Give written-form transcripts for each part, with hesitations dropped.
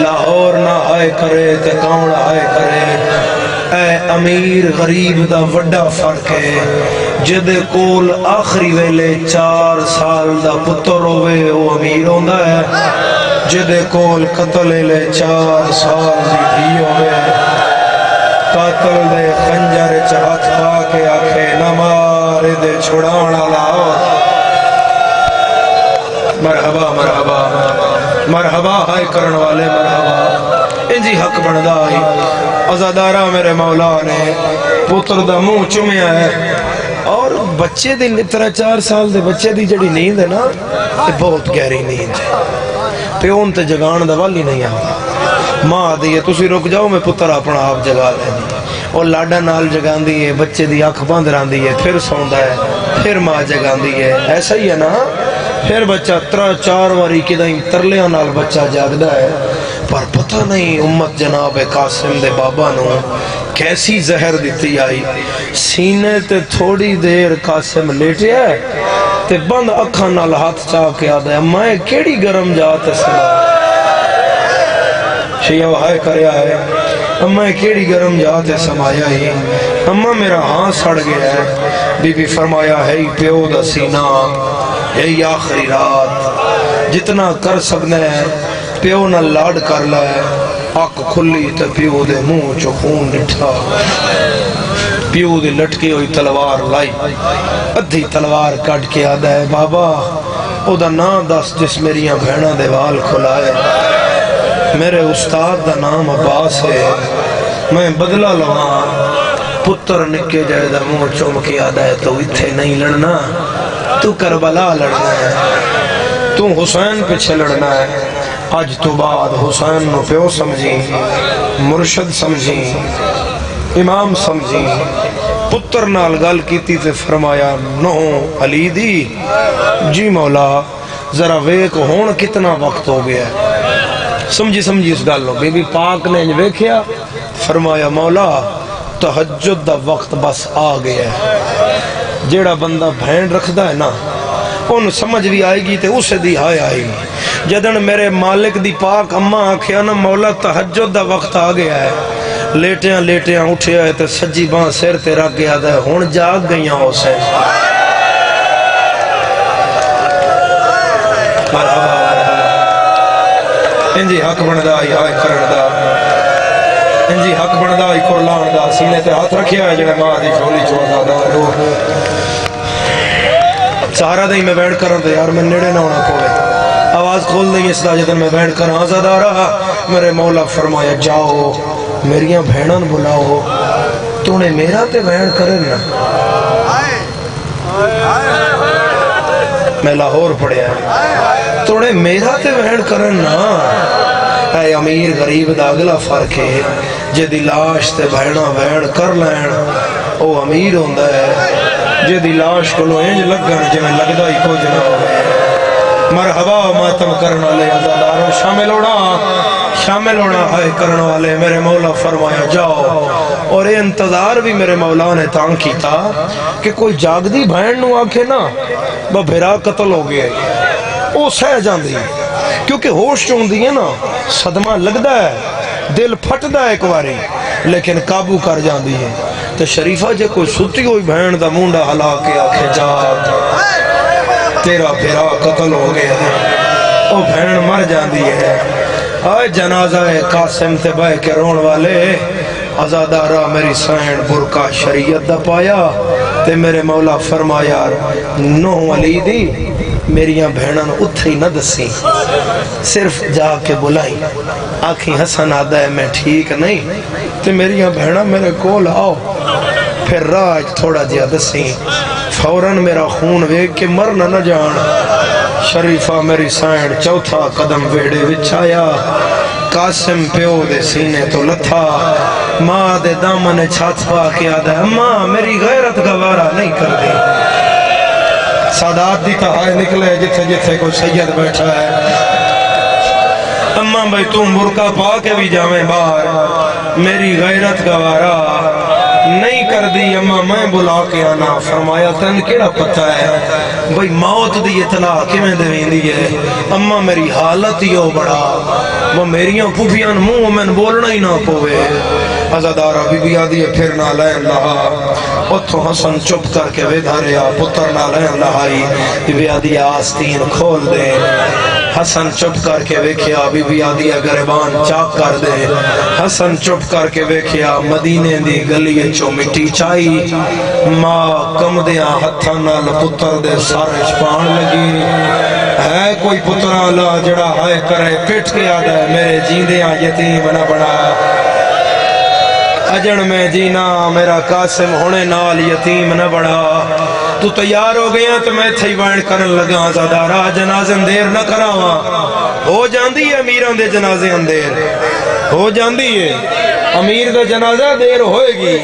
لاہور نہ آئے کرے تے کون آئے کرے. اے امیر غریب دا وڈا فرق ہے. جدے کول آخری ویلے 4 سال دا پتر ہوئے وہ امیر ہوندا ہے. جدے کول قتل لے 4 سال دی دھی ہوئے قاتل دے خنجر چ ہاتھ پا کے آکھے نہ مار دے چھڑاون والا. مرحبا مرحبا مرحبا ہائے کرن والے مرحبا. انجی حق بندا ہے. عزادارہ میرے مولا نے پتر دا منہ چومیا ہے. اور بچے دی 4 سال دے بچے دی جڑی نیند ہے نا یہ بہت گہری نیند ہے. پیون تے جگان دا والی نہیں آتا. ماں دی ہے تسی رک جاؤ میں پتر اپنا آپ جگا لینی. اور لاڈا نال جگاندی ہے بچے دی اکھ بند راندی ہے پھر سوندا ہے پھر ماں جگاندی ہے. ایسا ہی ہے نا. پھر بچہ 3-4 واری کدائیں ترلیاں نال بچہ جاگدا ہے. پر پتہ نہیں امت جناب قاسم دے بابا نو کیسی زہر دیتی آئی. سینے تے تھوڑی دیر قاسم لیٹیا ہے تے بند اکھاں نال ہاتھ چاہ کے آدھا ہے میں کیڑی گرم جات سنا شیعہ وہائے کریا ہے. اماں کیڑی گرم جات سمایا ہی. اماں میرا ہاں سڑ گیا ہے. بی بی فرمایا ہے پیو دا سینہ یہی آخری رات جتنا کر سکنا ہے پیو نہ لاڈ کر لائے. اک کھلی تے پیو دے منہ چو خون نٹھا. پیو دے لٹکی ہوئی تلوار لائی. ادھی تلوار کٹ کے آدھا ہے بابا او دا نام دس جس میریاں بہناں دے وال کھلائے. میرے استاد دا نام عباس ہے. میں بدلہ لواں. پتر نکے جائے دا منہ چوم کے آدھا ہے تو اتھے نہیں لڑنا تو کربلا لڑنا ہے. تو حسین پیچھے لڑنا ہے. آج تو بعد حسین نو پیو سمجھی مرشد سمجھی امام سمجھی. پتر نال گل کیتی تے فرمایا نو علی دی جی مولا ذرا ویک ہون کتنا وقت ہو گیا ہے. سمجھی اس گل نو. بی بی پاک نے ویکھیا فرمایا مولا تہجد دا وقت بس آ گیا ہے. جیڑا بندہ بہن رکھدا ہے نا ان سمجھ بھی آئے گی تے اسے دی ہائے آئے گی. جدن میرے مالک دی پاک اماں آکھیا نا مولا تہجد دا وقت آ گیا ہے لیٹیاں لیٹیاں اٹھیا ہے تے سجی باں سر تے رکھ گیا ہے ہن جاگ گئیاں اسے. مرحبا انجی حق بندا ہائے کرن دا. انجی حق بندا قرآن دا. سینے تے ہاتھ رکھیا ہے جڑا ماں دی جھولی چوڑدا دا. سہارا دیں میں بیٹھ کر دے یار میں نیڑے نہ ہونا پوے. آواز کھول دیں اس دا جدن میں بیٹھ کر آزادارہ. میرے مولا فرمایا جاؤ میریاں بہنان بلاؤ تو نے میرا تے بہن کرے نا. میں لاہور پڑھیا تو نے میرا تے بہن کرے نا. اے امیر غریب دا اگلا فرق ہے. جدی لاش تے بہن کر لین او امیر ہوندا ہے. جدی لاش کو لو انج لگن جویں لگدا ہی کچھ نہ ہوے. مرحبا ماتم کرن والے عزاداروں شامل ہونا ہائے کرن والے. میرے مولا فرمایا جاؤ. اور یہ انتظار بھی میرے مولا نے تاں کیتا کہ کوئی جاگدی بہن نو آکھے نا بھیرا قتل ہو گیا او سہ جاندی کیونکہ ہوش چوندی ہے نا صدمہ لگدا ہے دل پھٹدا ہے ایک واری لیکن قابو کر جاندی ہے. تو شریفہ جے کوئی ستی ہوئی بہن دا مونڈا ہلا کے آکھے جا تیرا بھیرا قتل ہو گیا ہے او بہن مر جاندی ہے. آئے جنازہ قاسم تے بہ کے رون والے. عزادارہ میری سین برکا شریعت دا پایا تے میرے مولا فرمایا نو علی دی میریاں بہناں اتھے ہی نہ دسی صرف جا کے بلائی. آنکھیں حسن آدھا ہے میں ٹھیک نہیں تے میریاں بہناں میرے کول آؤ. پھر راج تھوڑا جیا دسی فوراً میرا خون ویک کے مرنا نہ جان. شریفہ میری سائن چوتھا قدم ویڑے وچھایا. قاسم پیو دے سینے تو لتھا. ماں دے دامن چھات پا کے آدھا اماں میری غیرت گوارا نہیں کر دی. سادات دی تہائے نکلے جتھے جتھے کوئی سید بیٹھا ہے. اماں بھائی تم برکا پا کے بھی جاویں باہر میری غیرت گوارا نہیں کر دی. اماں میں بلا کے آنا. فرمایا تن کیڑا پتہ ہے بھئی موت دی اطلاع کیویں دیندی ہے. اماں میری حالت ہی ہو بڑا وہ میریاں پھوپھیاں منہ میں بولنا ہی نہ پوے ازادارہ بی بی آدھی پھر نہ لین لہا اتھو حسن چپ کر کے ویدھاریا پتر نہ لین لہائی بی بی آدھی آستین کھول دے حسن چپ کر کے ویکھیا بی بی آدھی گریبان چاک کر دے حسن چپ کر کے ویکھیا مدینے دی گلی چو مٹی چائی ماں کم دیاں ہتھاں نال پتر دے سارے چپان لگی ہے کوئی پتر اللہ جڑا ہائے کرے پٹ کے آدھا ہے میرے جیندیاں یتیم نہ بنا اجن میں جینا میرا قاسم ہونے نال یتیم نہ بڑھا تو تیار ہو گیا تو میں تھئی وائن کرن لگا زادارہ جنازے اندیر نہ کراوا ہو جاندی ہے امیران دے جنازے اندیر ہو جاندی ہے امیر دا جنازہ دیر ہوئے گی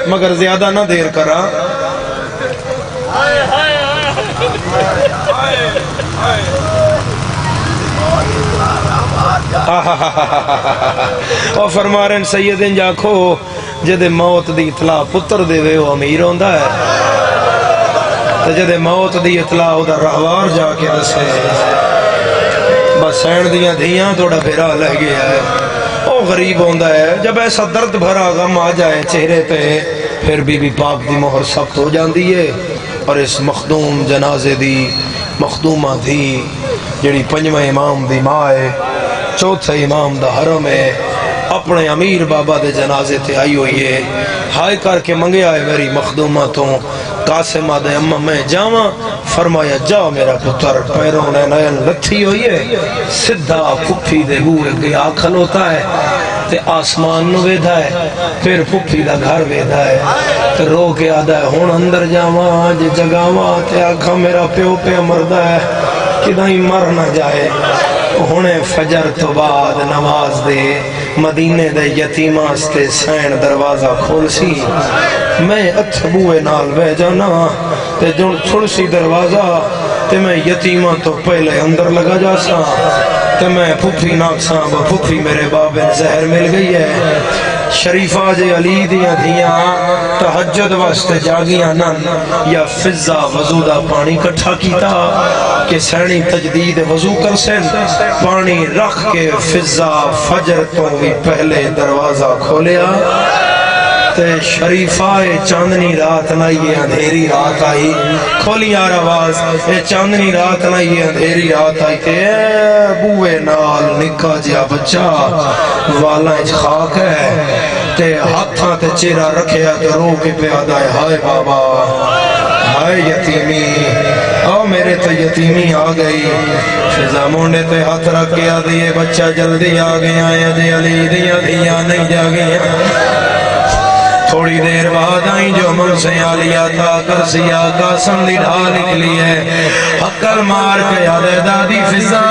مگر زیادہ نہ دیر کرا اور فرما رہے ہیں سیدین جاکھو جدے موت دی اطلاع پتر دے وے وہ امیر ہوندہ ہے تو جدے موت دی اطلاع ادھر رہوار جا کے دسے بس سین دیاں دھیاں توڑا پھرا لہ گیا ہے او غریب ہوندہ ہے جب ایسا درد بھرا غم آ جائے چہرے تے پھر بی بی پاک دی مہر سخت ہو جاندی ہے اور اس مخدوم جنازے دی مخدومہ دی جڑی پنجویں امام دی ماں ہے چوتھے امام دا حرم ہے اپنے امیر بابا دے جنازے تے آئی ہوئی ہے ہائے کر کے منگے آئے میری مخدومہ تو قاسمہ دے اممہ میں جاواں فرمایا جا میرا پتر پیروں نے نین لتھی ہوئی ہے سدھا پھپھی دے ہوئے گیا کھلوتا ہے تے آسمان نو ویدھا ہے پھر پھپھی دا گھر ویدھا ہے تے رو کے آدھا ہے ہون اندر جاواں جے جگاواں تے آکھا میرا پیو پہ مردہ ہے کدائیں مر نہ جائے ہونے فجر تو بعد نماز دے مدینے دے یتیماں سے سین دروازہ کھول سی میں اتھبوئے نال بے جانا تے جن چھڑ سی دروازہ تے میں یتیماں تو پہلے اندر لگا جا سا تے میں پھپھی ناکساں پھپھی میرے بابے زہر مل گئی ہے شریفہ جے علی دیاں دیاں تحجد واسطے جاگیاں نن یا فضا وضو دا پانی کٹھا کیتا کہ سینی تجدید وضو کر سن پانی رکھ کے فضا فجر تو بھی پہلے دروازہ کھولیا تے شریفہ چاندنی رات نائی اندھیری رات آئی کھولی یار آواز چاندنی رات نائی اندھیری رات آئی کہ بوئے نال نکا جیا بچہ والا اچ خاک ہے تے ہاتھاں تے چیرہ رکھے تے رو کے پیادہ ہے ہائے بابا ہائے یتیمی او میرے تو یتیمی آ گئی فضا مونڈے تے ہاتھ رکھ کے آدھئے بچہ جلدی آ گیا ہے علی دیا دیا نہیں جا گیا تھوڑی دیر بعد آئیں جو من سے آلیا تھا کرسیا قاسم دی ڈھا نکلی ہے حقل مار کے یاد دادی فضا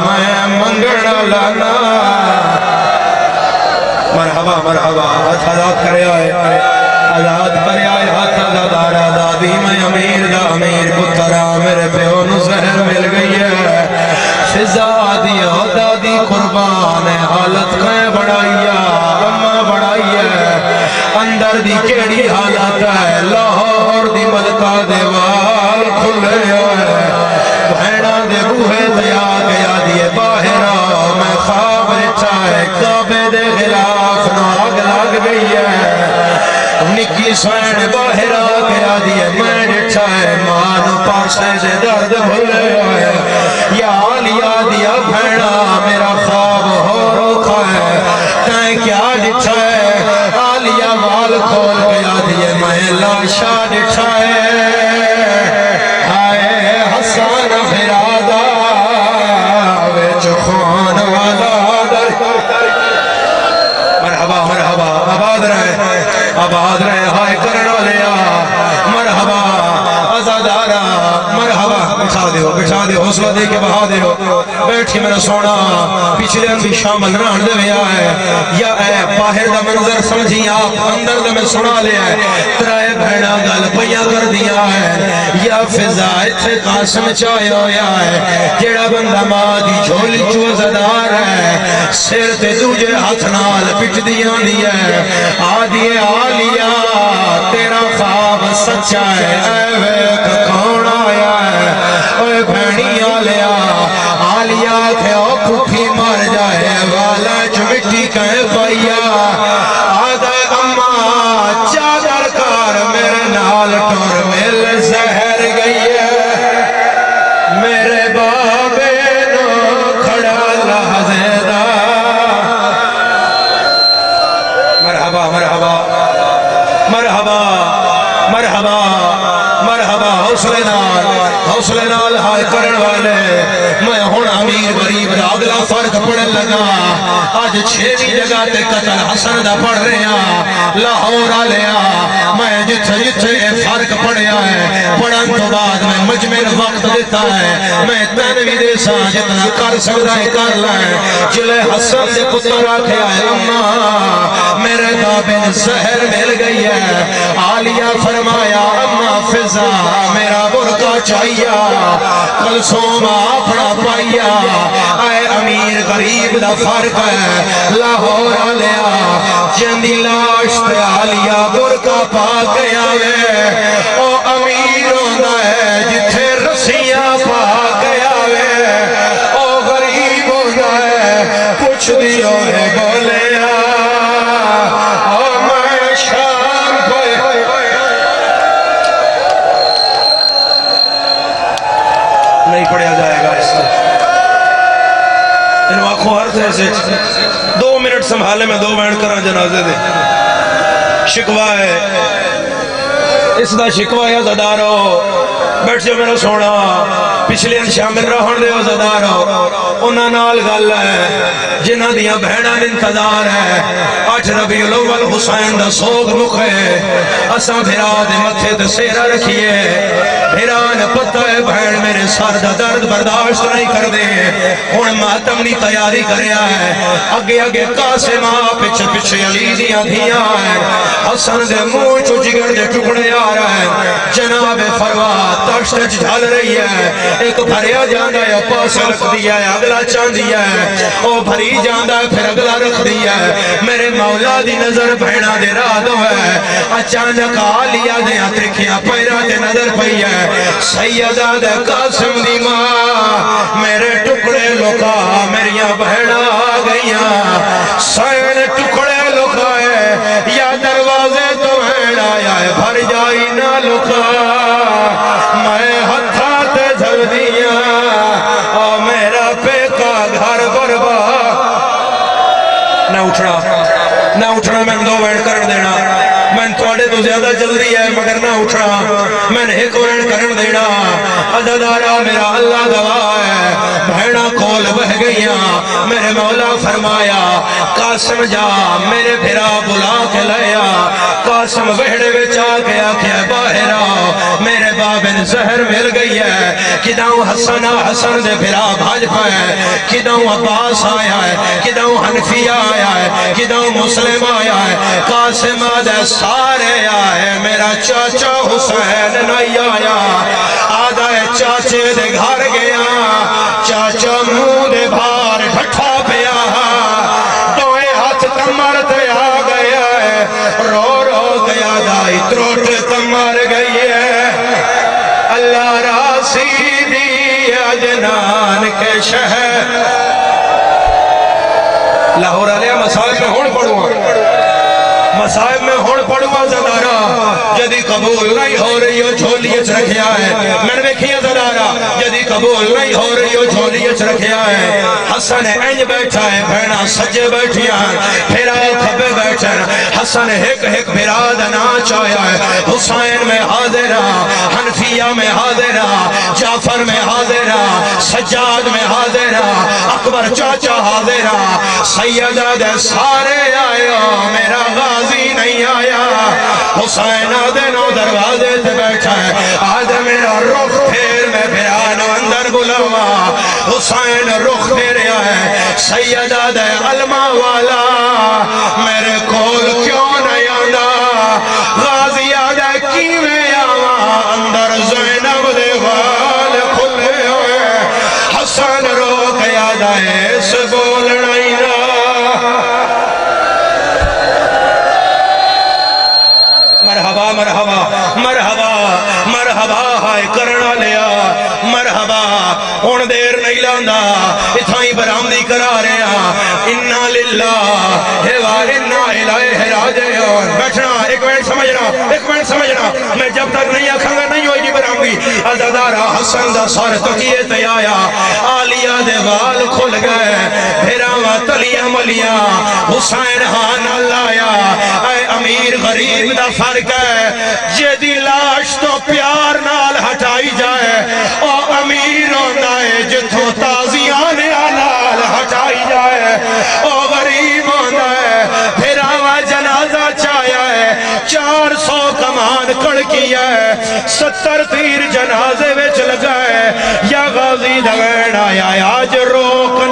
میں منگڑا لانا مرحبا مرحبا ہاتھ آزاد کرے آئے آزاد کرے آئے ہاتھ آزادارا دادی میں امیر دا امیر پترا میرے پیو نو زہر مل گئی ہے فضا دیا دادی قربان حالت کہیں بڑھائیا اممہ بڑھائیا اندر دی کیڑی حالت ہے لاہور دی ملکہ دیوال کھلے ہے بھیڑا دے بوہے دیا گیا دیے باہرہ میں خواب رچا ہے کعبے دے خلاف ناگ لگ گئی ہے نکی سوین باہرہ گیا دیے میں رچا ہے مان پاسے سے درد بھلے ہے یا آلیا دیا بھیڑا میرا خواب ہو روکا ہے تائیں کیا ڈٹھا ہے آلیا وال کھول گیا دیے میں لاشا ڈٹھا ہے آئے حسان فرادا ویچ خون والا در مرحبا مرحبا آباد رہے ہائے کرنا لیا مرحبا ازادارا مرحبا بٹھا دے حوصلہ دے کے بہا دے بیٹھی میرا سونا پچھلے بھی شامل رہن دے ویا ہے یا اے باہر دا منظر سمجھی آپ اندر دا میں سنا لیا ہے ترائے بھیڑا گل پیا کر دیا ہے یا فضا اتھے قاسم چاہے ہویا ہے جیڑا بندہ ماں دی جھولی چوزدار ہے سر تے دوجے ہاتھ نال پٹ دیا دیا ہے آدھیے آلیا تیرا خواب سچا ہے اے ویک کون آیا ہے اے بھینیاں آکھیا کھوپھی مر جائے والا چمٹی کہیں پائیا آدھا اما چادر کار میرے نال ٹور مل زہر گئی ہے میرے بابے نو کھڑا لحظے دا مرحبا مرحبا مرحبا مرحبا مرحبا حوصلے نال ہائے کرن والے میں ہن امیر غریب دا اگلا فرق پڑھن لگا آج 6ویں جگہ تے قتل حسن دا پڑھ رہے ہیں لاہور والیا میں جتھے جتھے فرق پڑھیا ہے پڑھن تو بعد میں مجمل وقت دیتا ہے میں تنوی دے سا جتنا کر سکتا ہے کر لائیں جلے حسن دے پتر آکھیا ہے اما میرے بابن زہر مل گئی ہے عالیہ فرمایا اما فضا میرا برقع چاہیا کلثوم اپنا پائیا اے امیر غریب دا فرق ہے لاہور والیا جندی لاش تے عالیہ برقع پا گیا ہے او امیر ہوندا ہے جتھے رسیاں پا گیا ہے او غریب ہوندا ہے کچھ دیو ہے بولیا او میں شام پہ نہیں پڑھیا جائے گا اس سے ان واقعوں ہر سے 2 منٹ سنبھالے میں 2 بینڈ کرا جنازے دے شکوہ ہے اس دا شکوہ ہے زدارو بیٹھ جو میرا سونا پچھلے شامل رہن دے زدارو انہاں نال گل ہے جنہاں دیاں بہناں انتظار ہے 8 ربیع الاول حسین دا سوگ مکھے اساں بھرا دے متھے تے سیرا رکھیے بھرا نے پتہ ہے بہن میرے سر دا درد برداشت نہیں کر دے ہن ماتم دی تیاری کریا ہے اگے اگے قاسم پیچھے پیچھے علی دیاں دھیاں ہیں حسن دے منہ چو جگر دے ٹکڑے آ رہا ہے جناب فروات تشت جھل رہی ہے ایک بھریا جاندہ ہے پاس رکھ دیا ہے اگلا چاند دیا ہے او بھری جاندہ ہے پھر اگلا رکھ دیا ہے میرے مولا دی نظر بہنا دے رادو ہے اچانک آلیا دے اترکیاں پیرا دے نظر پئی ہے سیدہ دے قاسم دی ماں میرے ٹکڑے لکا میریاں بہنا آگئیاں سین ٹکڑے لکا ہے یا دروازے تو بہن آیا ہے بھر جائی نہ لکا میں ہتھات جھل دیا اور میرا پیکا گھر بربا نہ اٹھنا میں 2 بینڈ کر دینا میں تھوڑے تو زیادہ جلدی ہے مگر نہ اٹھنا میں نے 1 بینڈ کرن دینا عزدارا میرا اللہ گواہ ہے بہنا کول بہ گئیاں میرے مولا فرمایا قاسم جا میرے بھرا بلا کے لیا قاسم بہڑے بچا کے آکھیا باہر آؤ میرے بابن زہر مل گئی ہے کداؤں حسن دے بھرا بھاج پائے کداؤں عباس آیا ہے کداؤں حنفیہ آیا ہے کداؤں مسلم آیا ہے قاسم دے سارے آئے میرا چاچا حسین نہیں آیا آدھا چاچے دے گھر گیا چاچا منہ دے بھار ڈھٹھا پیا دوئے ہاتھ کمر تے آ گیا ہے رو رو گیا دائی تروٹ کمر گئی ہے اللہ راسی دی اجنان کے شہر لاہور علیہ مسائب میں ہون پڑھوا زدارا جدی قبول نہیں ہو رہی ہو جھولیت رکھیا ہے میں نے دیکھیا زدارا جدی قبول نہیں ہو رہی ہو جھولیت رکھیا ہے حسن انج بیٹھا ہے بہنا سجے بیٹھیا پھر آئے کھبے بیٹھا حسن ایک براد ناچ آیا ہے حسین میں حاضرہ حنفیہ میں حاضرہ جعفر میں حاضرہ سجاد میں حاضرہ اکبر چاچا حاضرہ سیدہ دے سارے آئے میرا غازی نہیں آیا حسین آدھنو دروازے تے بیٹھا ہے آدھ میرا رخ پھیر میں بھرانو اندر بلاوا حسین رخ پھیریا ہے سیدہ دے علمہ والا میرے کول کیوں نہیں آندا غازی آدھے کیویں آوا اندر زینب دے وال کھلے ہوئے حسن رو کے آدھے اس بولنا ہی نہ مرحبا مرحبا مرحبا مرحبا ہائے کرنا لیا مرحبا ہن دیر نہیں لاندا اتھاں ہی برآمدی کرا رہے ہیں انا للہ و انا الیہ راجعون بیٹھنا ایک منٹ سمجھنا میں جب تک نہیں آکھاں گا نہیں ہوئی گی برآمدی عزادارہ حسن دا سر تکیے تے آیا عالیہ دے وال کھل گئے بھیراواں تلیاں ملیاں حسین ہاں نال آیا اے امیر غریب دا فرق ہے جدی لاش تو پیار نال ہٹائی جائے او امیر ہوندا ہے جتھوں تازیاں نال ہٹائی جائے او غریب ہوندا ہے بھیراواں جنازہ چایا ہے 400 کمان کڑکی ہے 70 تیر جنازے وچ لگا ہے یا غازی دوین آیا آج روک